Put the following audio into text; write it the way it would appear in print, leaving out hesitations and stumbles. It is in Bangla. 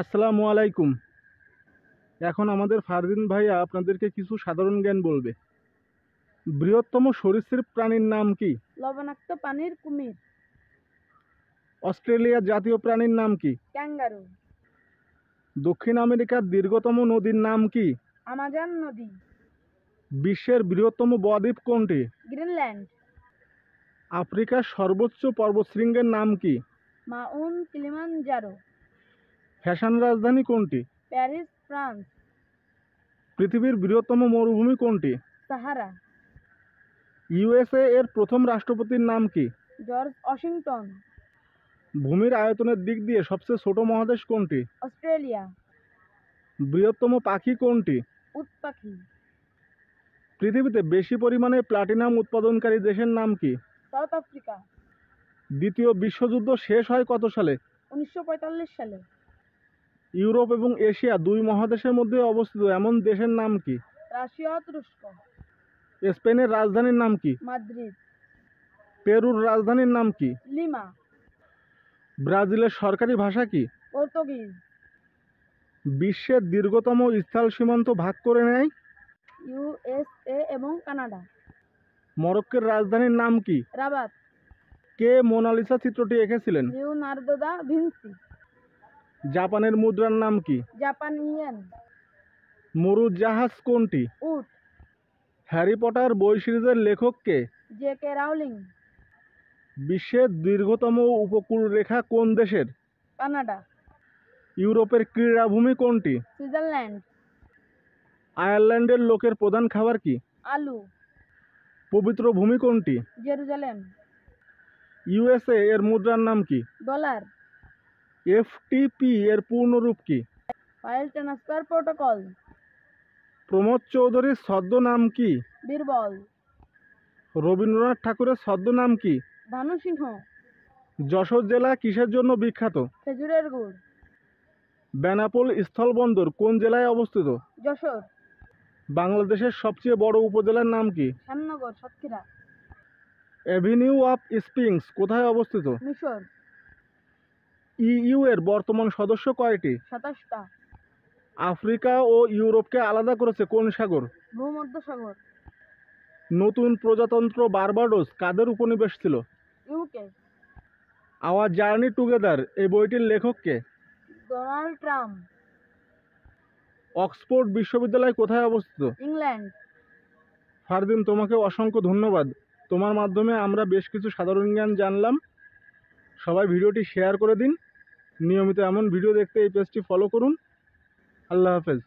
আসসালামু আলাইকুম। এখন আমাদের ফারদিন ভাইয়া আপনাদেরকে কিছু সাধারণ জ্ঞান বলবে। বৃহত্তম সরীসৃপ প্রাণীর নাম কি? লবণাক্ত পানির কুমির। অস্ট্রেলিয়ার জাতীয় প্রাণীর নাম কি? ক্যাঙ্গারু। দক্ষিণ আমেরিকার দীর্ঘতম নদীর নাম কি? আমাজন নদী। বিশ্বের বৃহত্তম বদ্বীপ কোনটি? গ্রিনল্যান্ড। আফ্রিকার সর্বোচ্চ পর্বতশৃঙ্গের নাম কি? Mount Kilimanjaro. ফ্যাশন রাজধানী কোনটি? Paris, France. পৃথিবীর বৃহত্তম মরুভূমি কোনটি? সাহারা। ইউএসএ এর প্রথম রাষ্ট্রপতির নাম কি? George Washington. ভূমির আয়তনের দিক দিয়ে সবচেয়ে ছোট মহাদেশ কোনটি? অস্ট্রেলিয়া। বৃহত্তম পাখি কোনটি? উট পাখি। পৃথিবীতে বেশি পরিমাণে প্লাটিনাম উৎপাদনকারী দেশের নাম কি? South Africa. দ্বিতীয় বিশ্বযুদ্ধ শেষ হয় কত সালে? 1945 সালে। ইউরোপ এবং এশিয়া দুই মহাদেশের মধ্যে অবস্থিত এমন দেশের নাম কি? রাশিয়া, তুরস্ক। স্পেনের রাজধানীর নাম কি? মাদ্রিদ। পেরুর রাজধানীর নাম কি? লিমা। ব্রাজিলের সরকারি ভাষা কি? পর্তুগিজ। বিশ্বের দীর্ঘতম স্থল সীমান্ত ভাগ করে নেয়? ইউএসএ এবং কানাডা। মরক্কোর রাজধানীর নাম কি? রাবাত। কে মোনালিসা চিত্রটি এঁকেছিলেন? Leonardo da Vinci. জাপানের মুদ্রার নাম কি? Japan yen. মরুর জাহাজ কোনটি? উট। হ্যারি পটার বই সিরিজের লেখক কে? জে.কে রাউলিং। বিশ্বের দীর্ঘতম উপকূলরেখা কোন দেশের? কানাডা। ইউরোপের ক্রীড়াভূমি কোনটি? সুইজারল্যান্ড। আয়ারল্যান্ডের লোকের প্রধান খাবার কি? আলু। পবিত্র ভূমি কোনটি? জেরুজালেম। ইউএসএ এর মুদ্রার নাম কি? ডলার। এফটিপি এর পূর্ণরূপ কি? File transfer protocol. প্রমোদ চৌধুরীর ছদ্মনাম কি? বীরবল। রবীন্দ্রনাথ ঠাকুরের ছদ্মনাম কি? ভানু সিংহ। যশোর জেলা কিসের জন্য বিখ্যাত? খেজুরের গুড়। বেনাপোল স্থলবন্দর কোন জেলায় অবস্থিত? যশোর। বাংলাদেশের সবচেয়ে বড় উপজেলার নাম কি? Shyamnagar, Satkhira. Avenue of springs কোথায় অবস্থিত? মিশর। ইইউ এর বর্তমান সদস্য কয়টি? 27টা। আফ্রিকা ও ইউরোপকে আলাদা করেছে কোন সাগর? ভূমধ্যসাগর। নতুন প্রজাতন্ত্র বার্বাডোস কাদের উপনিবেশ ছিল? ইউকে। আওয়ার জার্নি টুগেদার এই বইটির লেখক কে? Donald Trump. অক্সফোর্ড বিশ্ববিদ্যালয় কোথায় অবস্থিত? ইংল্যান্ড। ফারদিন, তোমাকে অসংখ্য ধন্যবাদ। তোমার মাধ্যমে আমরা বেশ কিছু সাধারণ জ্ঞান জানলাম। সবাই ভিডিওটি শেয়ার করে দিন। নিয়মিত এমন ভিডিও দেখতে এই পেজটি ফলো করুন। আল্লাহ হাফেজ।